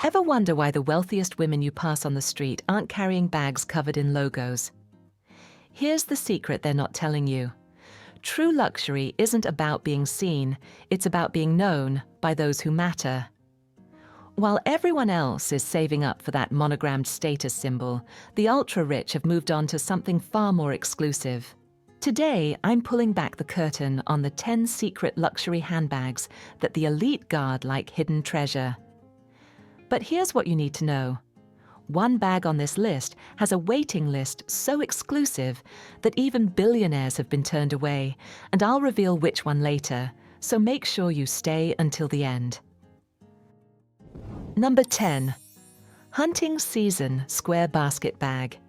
Ever wonder why the wealthiest women you pass on the street aren't carrying bags covered in logos? Here's the secret they're not telling you. True luxury isn't about being seen, it's about being known by those who matter. While everyone else is saving up for that monogrammed status symbol, the ultra-rich have moved on to something far more exclusive. Today, I'm pulling back the curtain on the 10 secret luxury handbags that the elite guard like hidden treasure. But here's what you need to know. One bag on this list has a waiting list so exclusive that even billionaires have been turned away, and I'll reveal which one later, so make sure you stay until the end. Number 10. Hunting Season Square Basket Bag.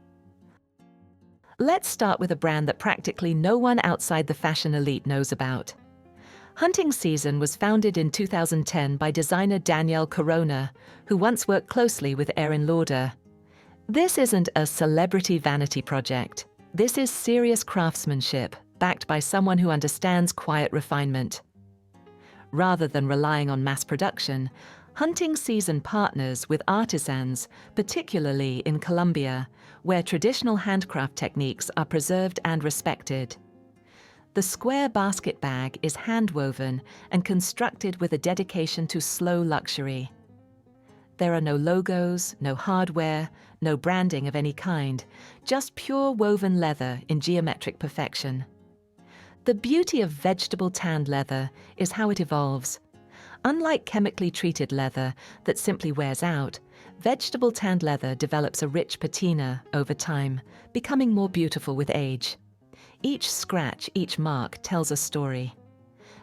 Let's start with a brand that practically no one outside the fashion elite knows about. Hunting Season was founded in 2010 by designer Danielle Corona, who once worked closely with Erin Lauder. This isn't a celebrity vanity project. This is serious craftsmanship, backed by someone who understands quiet refinement. Rather than relying on mass production, Hunting Season partners with artisans, particularly in Colombia, where traditional handcraft techniques are preserved and respected. The square basket bag is hand-woven and constructed with a dedication to slow luxury. There are no logos, no hardware, no branding of any kind, just pure woven leather in geometric perfection. The beauty of vegetable tanned leather is how it evolves. Unlike chemically treated leather that simply wears out, vegetable tanned leather develops a rich patina over time, becoming more beautiful with age. Each scratch, each mark tells a story.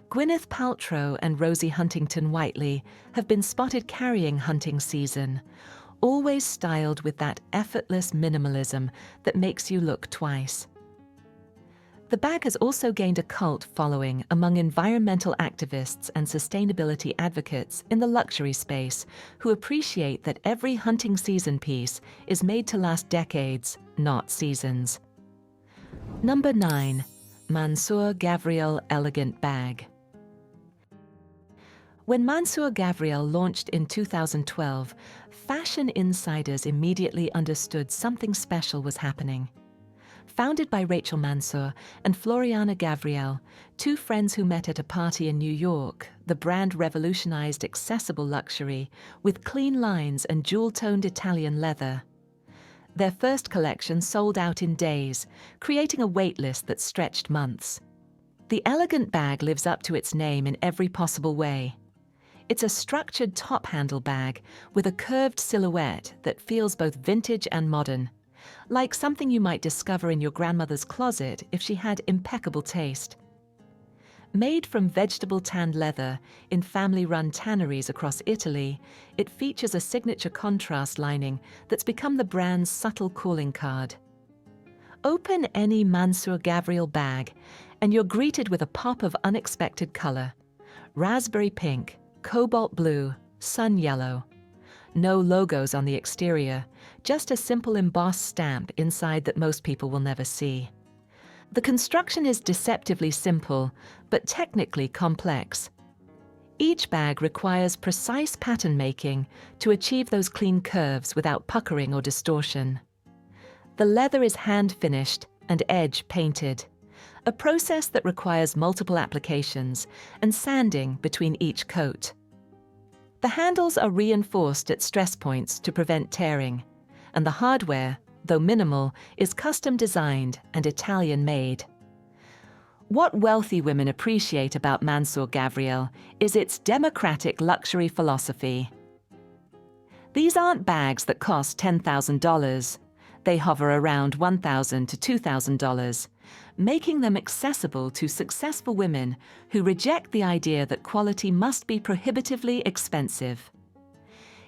Gwyneth Paltrow and Rosie Huntington-Whiteley have been spotted carrying Hunting Season, always styled with that effortless minimalism that makes you look twice. The bag has also gained a cult following among environmental activists and sustainability advocates in the luxury space who appreciate that every Hunting Season piece is made to last decades, not seasons. Number 9. Mansour Gavriel Elegant Bag. When Mansour Gavriel launched in 2012, fashion insiders immediately understood something special was happening. Founded by Rachel Mansour and Floriana Gavriel, two friends who met at a party in New York, the brand revolutionized accessible luxury with clean lines and jewel-toned Italian leather. Their first collection sold out in days, creating a wait list that stretched months. The elegant bag lives up to its name in every possible way. It's a structured top-handle bag with a curved silhouette that feels both vintage and modern, like something you might discover in your grandmother's closet if she had impeccable taste. Made from vegetable tanned leather in family-run tanneries across Italy, it features a signature contrast lining that's become the brand's subtle calling card. Open any Mansour Gavriel bag, and you're greeted with a pop of unexpected color: raspberry pink, cobalt blue, sun yellow. No logos on the exterior, just a simple embossed stamp inside that most people will never see. The construction is deceptively simple, but technically complex. Each bag requires precise pattern making to achieve those clean curves without puckering or distortion. The leather is hand-finished and edge-painted, a process that requires multiple applications and sanding between each coat. The handles are reinforced at stress points to prevent tearing, and the hardware, though minimal, is custom designed and Italian-made. What wealthy women appreciate about Mansour Gavriel is its democratic luxury philosophy. These aren't bags that cost $10,000. They hover around $1,000 to $2,000, making them accessible to successful women who reject the idea that quality must be prohibitively expensive.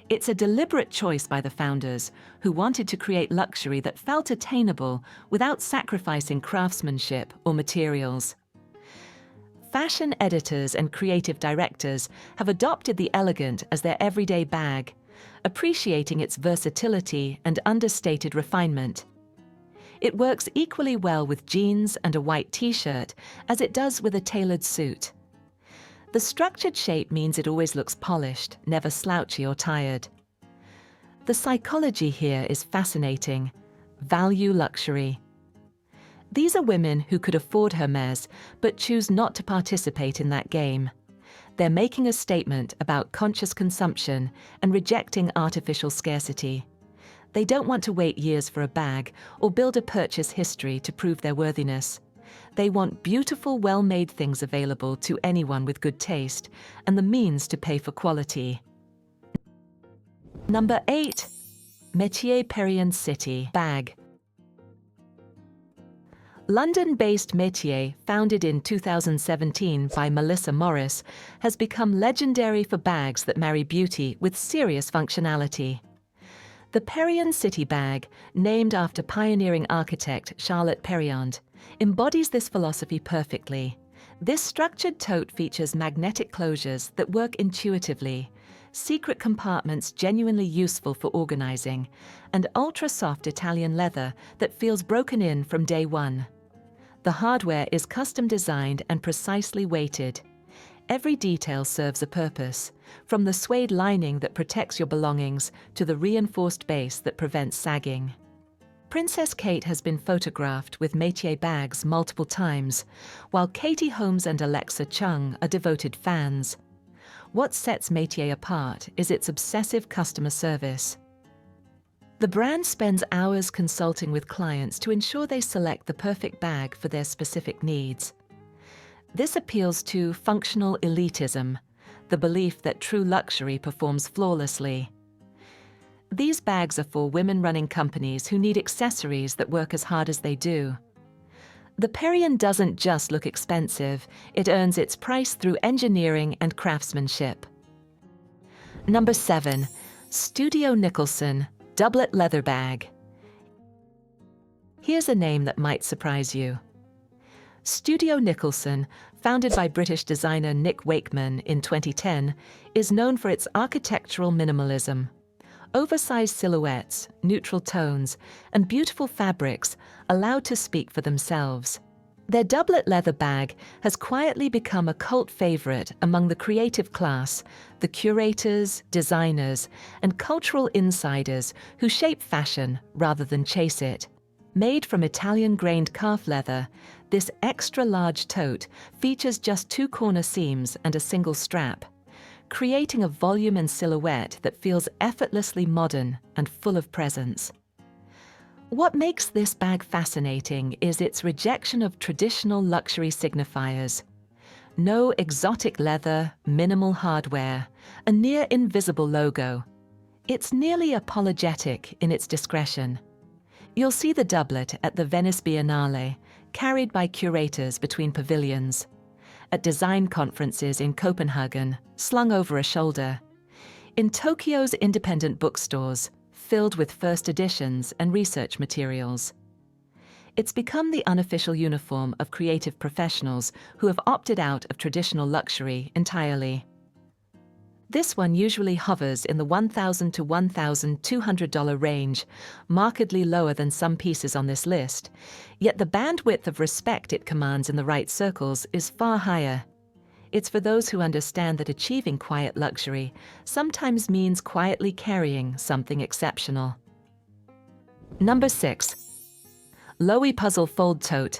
It's a deliberate choice by the founders, who wanted to create luxury that felt attainable without sacrificing craftsmanship or materials. Fashion editors and creative directors have adopted the elegant as their everyday bag, appreciating its versatility and understated refinement. It works equally well with jeans and a white t-shirt as it does with a tailored suit. The structured shape means it always looks polished, never slouchy or tired. The psychology here is fascinating. Value luxury. These are women who could afford Hermès but choose not to participate in that game. They're making a statement about conscious consumption and rejecting artificial scarcity. They don't want to wait years for a bag or build a purchase history to prove their worthiness. They want beautiful, well-made things available to anyone with good taste and the means to pay for quality. Number 8. Métier Perrien City bag. London-based Métier, founded in 2017 by Melissa Morris, has become legendary for bags that marry beauty with serious functionality. The Perrien City bag, named after pioneering architect Charlotte Perriand, embodies this philosophy perfectly. This structured tote features magnetic closures that work intuitively, secret compartments genuinely useful for organizing, and ultra-soft Italian leather that feels broken in from day one. The hardware is custom designed and precisely weighted. Every detail serves a purpose, from the suede lining that protects your belongings to the reinforced base that prevents sagging. Princess Kate has been photographed with Métier bags multiple times, while Katie Holmes and Alexa Chung are devoted fans. What sets Métier apart is its obsessive customer service. The brand spends hours consulting with clients to ensure they select the perfect bag for their specific needs. This appeals to functional elitism, the belief that true luxury performs flawlessly. These bags are for women running companies who need accessories that work as hard as they do. The Perrien doesn't just look expensive, it earns its price through engineering and craftsmanship. Number 7. Studio Nicholson doublet leather bag. Here's a name that might surprise you. Studio Nicholson, founded by British designer Nick Wakeman in 2010, is known for its architectural minimalism. Oversized silhouettes, neutral tones, and beautiful fabrics allowed to speak for themselves. Their doublet leather bag has quietly become a cult favorite among the creative class, the curators, designers, and cultural insiders who shape fashion rather than chase it. Made from Italian-grained calf leather, this extra-large tote features just 2 corner seams and a single strap, creating a volume and silhouette that feels effortlessly modern and full of presence. What makes this bag fascinating is its rejection of traditional luxury signifiers. No exotic leather, minimal hardware, a near-invisible logo. It's nearly apologetic in its discretion. You'll see the doublet at the Venice Biennale, carried by curators between pavilions. At design conferences in Copenhagen, slung over a shoulder. In Tokyo's independent bookstores, filled with first editions and research materials. It's become the unofficial uniform of creative professionals who have opted out of traditional luxury entirely. This one usually hovers in the $1,000 to $1,200 range, markedly lower than some pieces on this list, yet the bandwidth of respect it commands in the right circles is far higher. It's for those who understand that achieving quiet luxury sometimes means quietly carrying something exceptional. Number 6. Loewe Puzzle Fold Tote.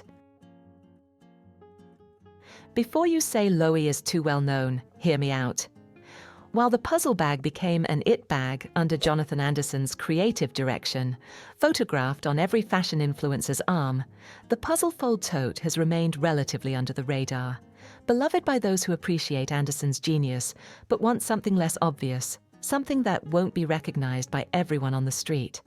Before you say Loewe is too well known, hear me out. While the puzzle bag became an it bag under Jonathan Anderson's creative direction, photographed on every fashion influencer's arm, the puzzle fold tote has remained relatively under the radar. Beloved by those who appreciate Anderson's genius, but want something less obvious, something that won't be recognized by everyone on the street.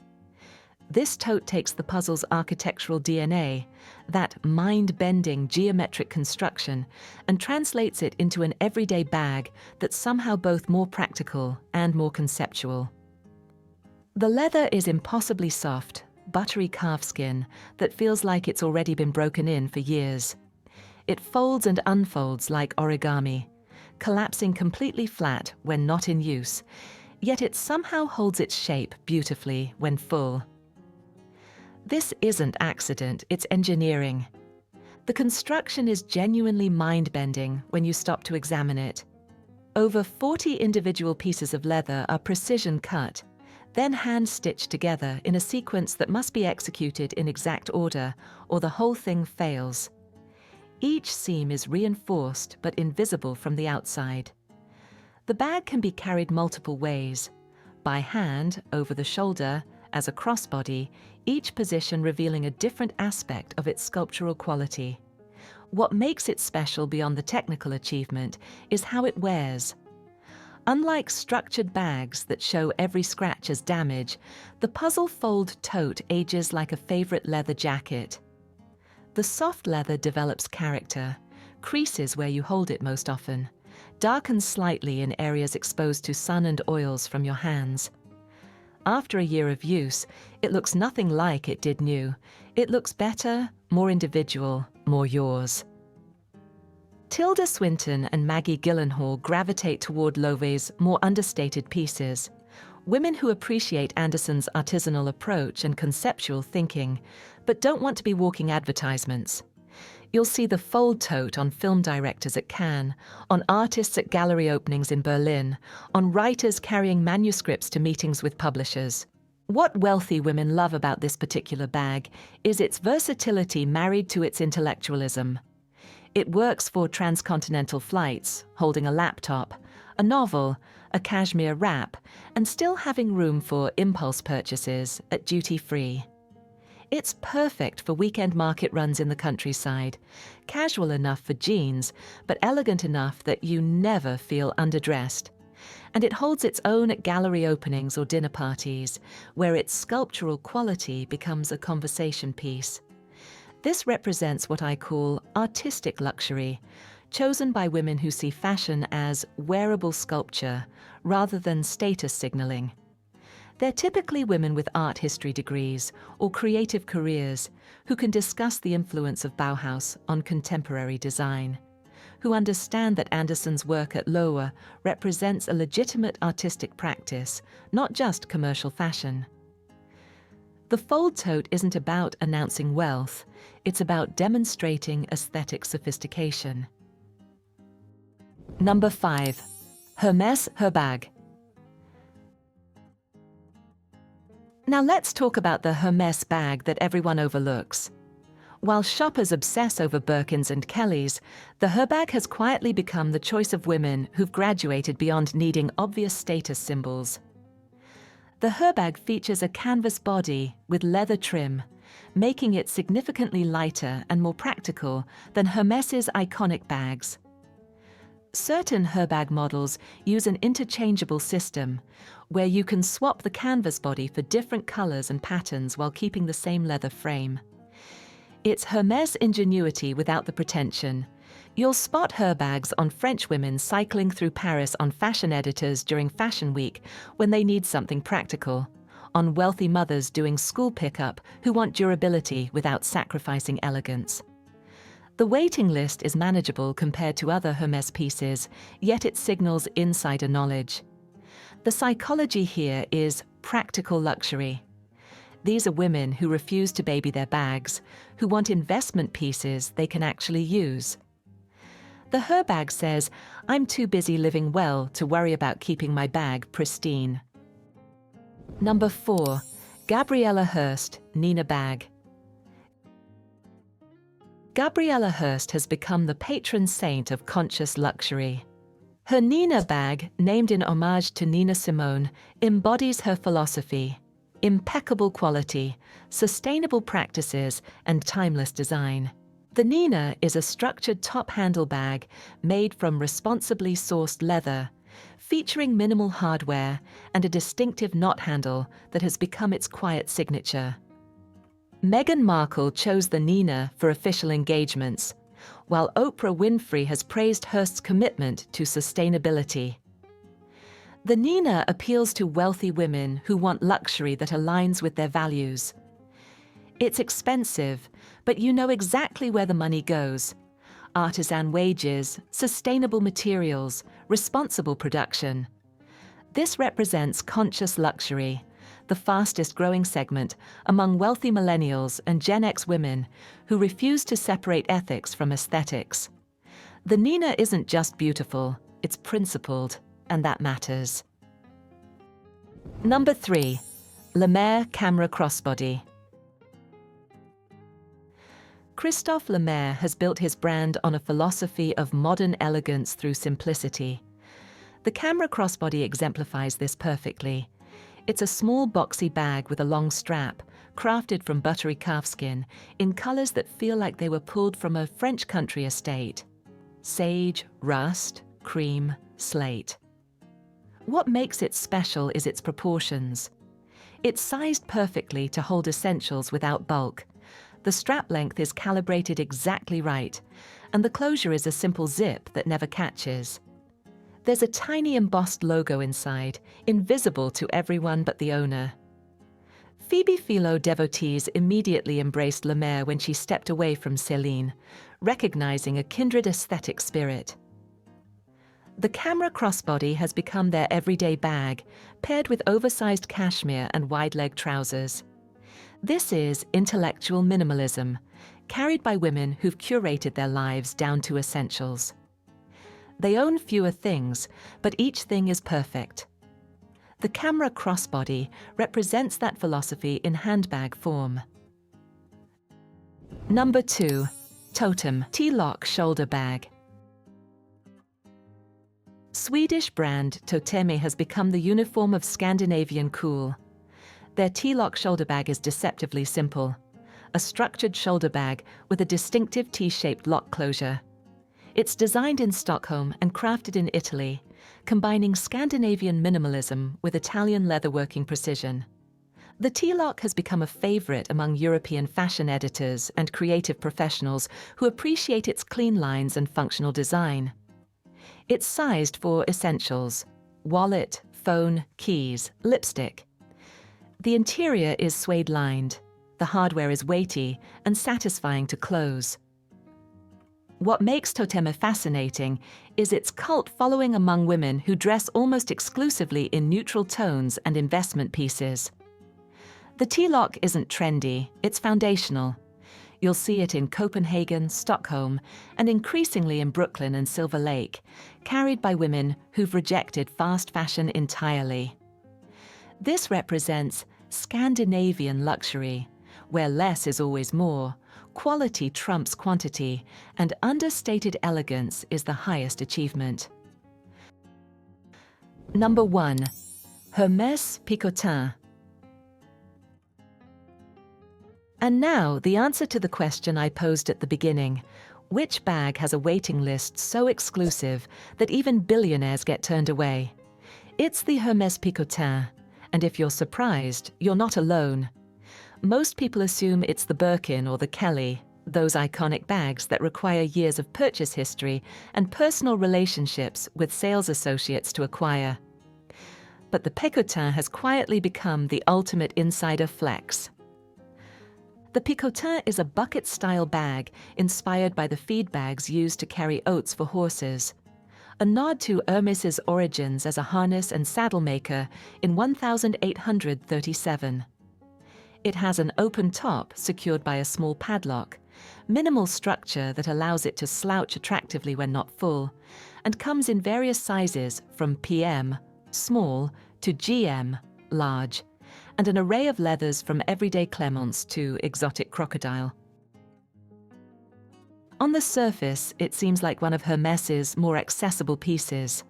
This tote takes the puzzle's architectural DNA, that mind-bending geometric construction, and translates it into an everyday bag that's somehow both more practical and more conceptual. The leather is impossibly soft, buttery calfskin that feels like it's already been broken in for years. It folds and unfolds like origami, collapsing completely flat when not in use, yet it somehow holds its shape beautifully when full. This isn't accident, it's engineering. The construction is genuinely mind-bending when you stop to examine it. Over 40 individual pieces of leather are precision cut. then hand-stitched together in a sequence that must be executed in exact order, or the whole thing fails. Each seam is reinforced but invisible from the outside. The bag can be carried multiple ways: by hand, over the shoulder, as a crossbody, each position revealing a different aspect of its sculptural quality. What makes it special beyond the technical achievement is how it wears. Unlike structured bags that show every scratch as damage, the puzzle fold tote ages like a favorite leather jacket. The soft leather develops character, creases where you hold it most often, darkens slightly in areas exposed to sun and oils from your hands. After a year of use, it looks nothing like it did new. It looks better, more individual, more yours. Tilda Swinton and Maggie Gyllenhaal gravitate toward Loewe's more understated pieces. Women who appreciate Anderson's artisanal approach and conceptual thinking, but don't want to be walking advertisements. You'll see the fold tote on film directors at Cannes, on artists at gallery openings in Berlin, on writers carrying manuscripts to meetings with publishers. What wealthy women love about this particular bag is its versatility married to its intellectualism. It works for transcontinental flights, holding a laptop, a novel, a cashmere wrap, and still having room for impulse purchases at duty-free. It's perfect for weekend market runs in the countryside, casual enough for jeans, but elegant enough that you never feel underdressed. And it holds its own at gallery openings or dinner parties, where its sculptural quality becomes a conversation piece. This represents what I call artistic luxury, chosen by women who see fashion as wearable sculpture rather than status signaling. They're typically women with art history degrees or creative careers who can discuss the influence of Bauhaus on contemporary design, who understand that Anderson's work at Loewe represents a legitimate artistic practice, not just commercial fashion. The fold tote isn't about announcing wealth, it's about demonstrating aesthetic sophistication. Number 5. Hermès Her Bag. Now let's talk about the Hermès bag that everyone overlooks. While shoppers obsess over Birkins and Kellys, the Her bag has quietly become the choice of women who've graduated beyond needing obvious status symbols. The Her bag features a canvas body with leather trim, making it significantly lighter and more practical than Hermès's iconic bags. Certain Her bag models use an interchangeable system, where you can swap the canvas body for different colors and patterns while keeping the same leather frame. It's Hermès ingenuity without the pretension. You'll spot Her bags on French women cycling through Paris on fashion editors during Fashion Week when they need something practical, on wealthy mothers doing school pickup who want durability without sacrificing elegance. The waiting list is manageable compared to other Hermès pieces, yet it signals insider knowledge. The psychology here is practical luxury. These are women who refuse to baby their bags, who want investment pieces they can actually use. The Her bag says, "I'm too busy living well to worry about keeping my bag pristine." Number 4. Gabriela Hearst, Nina Bag. Gabriela Hearst has become the patron saint of conscious luxury. Her Nina bag, named in homage to Nina Simone, embodies her philosophy: impeccable quality, sustainable practices, and timeless design. The Nina is a structured top-handle bag made from responsibly sourced leather, featuring minimal hardware and a distinctive knot handle that has become its quiet signature. Meghan Markle chose the Nina for official engagements, while Oprah Winfrey has praised Hearst's commitment to sustainability. The Nina appeals to wealthy women who want luxury that aligns with their values. It's expensive, but you know exactly where the money goes: artisan wages, sustainable materials, responsible production. This represents conscious luxury, the fastest growing segment among wealthy millennials and Gen X women who refuse to separate ethics from aesthetics. The Nina isn't just beautiful, it's principled, and that matters. Number 3. Lemaire Camera Crossbody. Christophe Lemaire has built his brand on a philosophy of modern elegance through simplicity. The camera crossbody exemplifies this perfectly. It's a small boxy bag with a long strap, crafted from buttery calfskin, in colors that feel like they were pulled from a French country estate: sage, rust, cream, slate. What makes it special is its proportions. It's sized perfectly to hold essentials without bulk. The strap length is calibrated exactly right, and the closure is a simple zip that never catches. There's a tiny embossed logo inside, invisible to everyone but the owner. Phoebe Philo devotees immediately embraced Lemaire when she stepped away from Céline, recognizing a kindred aesthetic spirit. The camera crossbody has become their everyday bag, paired with oversized cashmere and wide-leg trousers. This is intellectual minimalism, carried by women who've curated their lives down to essentials. They own fewer things, but each thing is perfect. The camera crossbody represents that philosophy in handbag form. Number 2. Totem T-lock shoulder bag. Swedish brand Toteme has become the uniform of Scandinavian cool. Their T-lock shoulder bag is deceptively simple: a structured shoulder bag with a distinctive T-shaped lock closure. It's designed in Stockholm and crafted in Italy, combining Scandinavian minimalism with Italian leatherworking precision. The T-lock has become a favorite among European fashion editors and creative professionals who appreciate its clean lines and functional design. It's sized for essentials: wallet, phone, keys, lipstick. The interior is suede-lined. The hardware is weighty and satisfying to close. What makes Toteme fascinating is its cult following among women who dress almost exclusively in neutral tones and investment pieces. The T-lock isn't trendy, it's foundational. You'll see it in Copenhagen, Stockholm, and increasingly in Brooklyn and Silver Lake, carried by women who've rejected fast fashion entirely. This represents Scandinavian luxury, where less is always more, quality trumps quantity, and understated elegance is the highest achievement. Number 1. Hermès Picotin. And now, the answer to the question I posed at the beginning: which bag has a waiting list so exclusive that even billionaires get turned away? It's the Hermès Picotin, and if you're surprised, you're not alone. Most people assume it's the Birkin or the Kelly, those iconic bags that require years of purchase history and personal relationships with sales associates to acquire. But the Picotin has quietly become the ultimate insider flex. The Picotin is a bucket-style bag inspired by the feed bags used to carry oats for horses, a nod to Hermès's origins as a harness and saddle maker in 1837. It has an open top secured by a small padlock, minimal structure that allows it to slouch attractively when not full, and comes in various sizes from PM, small, to GM, large, and an array of leathers from everyday Clemence to exotic crocodile. On the surface, it seems like one of Hermès's more accessible pieces.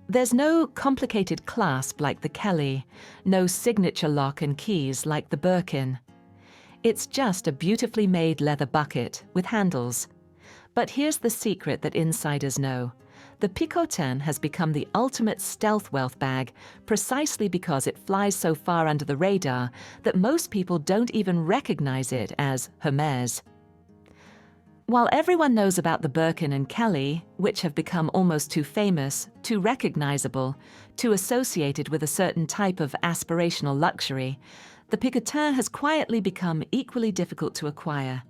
There's no complicated clasp like the Kelly, no signature lock and keys like the Birkin. It's just a beautifully made leather bucket with handles. But here's the secret that insiders know. The Picotin has become the ultimate stealth wealth bag precisely because it flies so far under the radar that most people don't even recognize it as Hermès. While everyone knows about the Birkin and Kelly, which have become almost too famous, too recognizable, too associated with a certain type of aspirational luxury, the Picotin has quietly become equally difficult to acquire.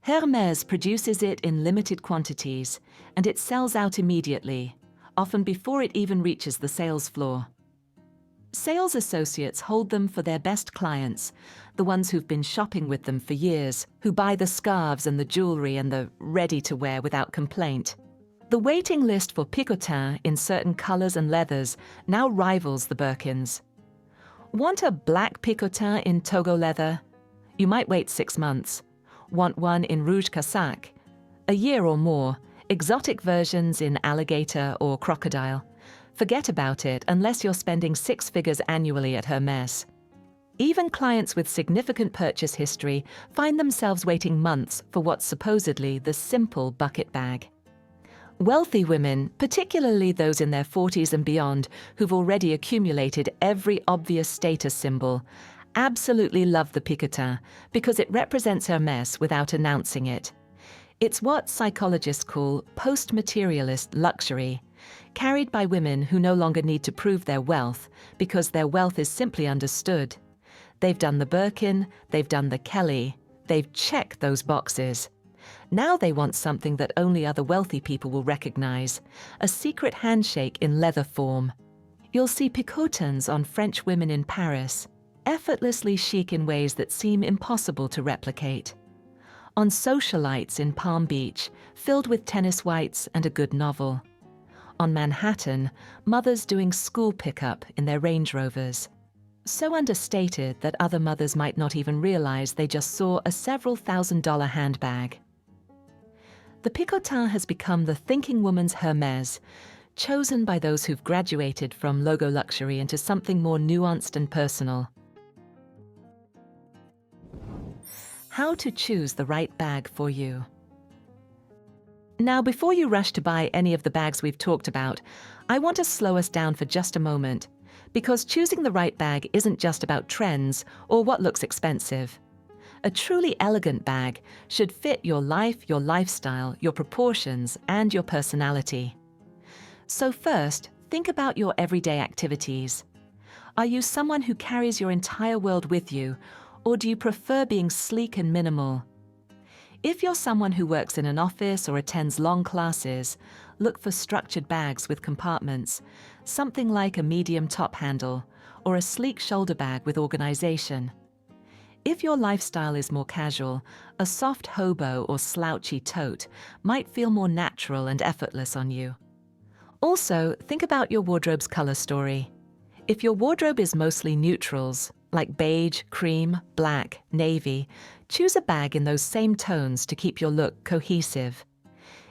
Hermès produces it in limited quantities, and it sells out immediately, often before it even reaches the sales floor. Sales associates hold them for their best clients, the ones who've been shopping with them for years, who buy the scarves and the jewelry and the ready-to-wear without complaint. The waiting list for Picotin in certain colors and leathers now rivals the Birkins. Want a black picotin in Togo leather? You might wait 6 months. Want one in rouge cassac? A year or more. Exotic versions in alligator or crocodile. Forget about it unless you're spending 6 figures annually at Hermès. Even clients with significant purchase history find themselves waiting months for what's supposedly the simple bucket bag. Wealthy women, particularly those in their 40s and beyond who've already accumulated every obvious status symbol, absolutely love the picotin because it represents Hermès without announcing it. It's what psychologists call post-materialist luxury, carried by women who no longer need to prove their wealth because their wealth is simply understood. They've done the Birkin, they've done the Kelly, they've checked those boxes. Now they want something that only other wealthy people will recognize, a secret handshake in leather form. You'll see picotins on French women in Paris, effortlessly chic in ways that seem impossible to replicate. On socialites in Palm Beach, filled with tennis whites and a good novel. On Manhattan, mothers doing school pickup in their Range Rovers. So understated that other mothers might not even realize they just saw a several $1,000 handbag. The picotin has become the thinking woman's Hermès, chosen by those who've graduated from logo luxury into something more nuanced and personal. How to choose the right bag for you. Now, before you rush to buy any of the bags we've talked about, I want to slow us down for just a moment, because choosing the right bag isn't just about trends or what looks expensive. A truly elegant bag should fit your life, your lifestyle, your proportions, and your personality. So first, think about your everyday activities. Are you someone who carries your entire world with you, or do you prefer being sleek and minimal? If you're someone who works in an office or attends long classes, look for structured bags with compartments, something like a medium top handle, or a sleek shoulder bag with organization. If your lifestyle is more casual, a soft hobo or slouchy tote might feel more natural and effortless on you. Also, think about your wardrobe's color story. If your wardrobe is mostly neutrals, like beige, cream, black, navy, choose a bag in those same tones to keep your look cohesive.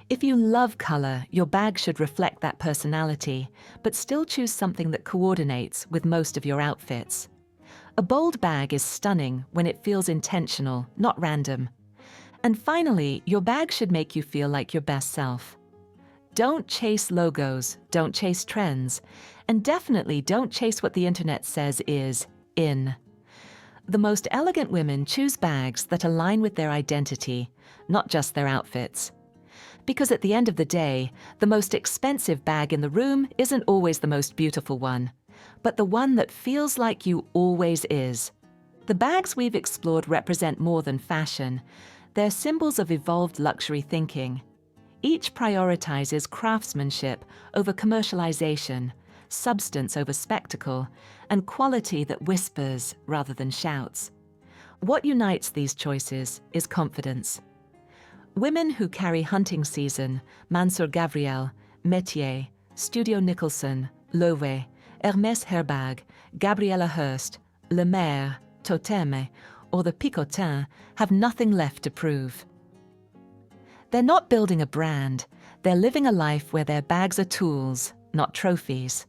If you love color, your bag should reflect that personality, but still choose something that coordinates with most of your outfits. A bold bag is stunning when it feels intentional, not random. And finally, your bag should make you feel like your best self. Don't chase logos, don't chase trends, and definitely don't chase what the internet says is in. The most elegant women choose bags that align with their identity, not just their outfits. Because at the end of the day, the most expensive bag in the room isn't always the most beautiful one, but the one that feels like you always is. The bags we've explored represent more than fashion. They're symbols of evolved luxury thinking. Each prioritizes craftsmanship over commercialization, substance over spectacle, and quality that whispers rather than shouts. What unites these choices is confidence. Women who carry Hunting Season, Mansour Gavriel, Métier, Studio Nicholson, Loewe, Hermès Herbag, Gabriela Hearst, Le Maire, Toteme, or the Picotin have nothing left to prove. They're not building a brand, they're living a life where their bags are tools, not trophies.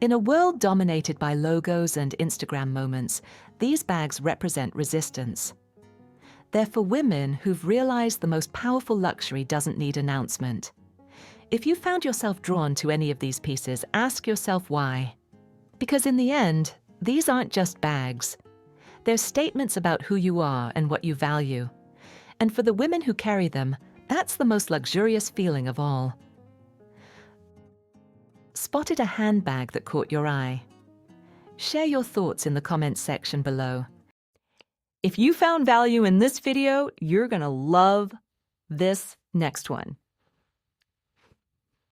In a world dominated by logos and Instagram moments, these bags represent resistance. They're for women who've realized the most powerful luxury doesn't need announcement. If you found yourself drawn to any of these pieces, ask yourself why. Because in the end, these aren't just bags. They're statements about who you are and what you value. And for the women who carry them, that's the most luxurious feeling of all. Spotted a handbag that caught your eye? Share your thoughts in the comments section below. If you found value in this video, you're gonna love this next one.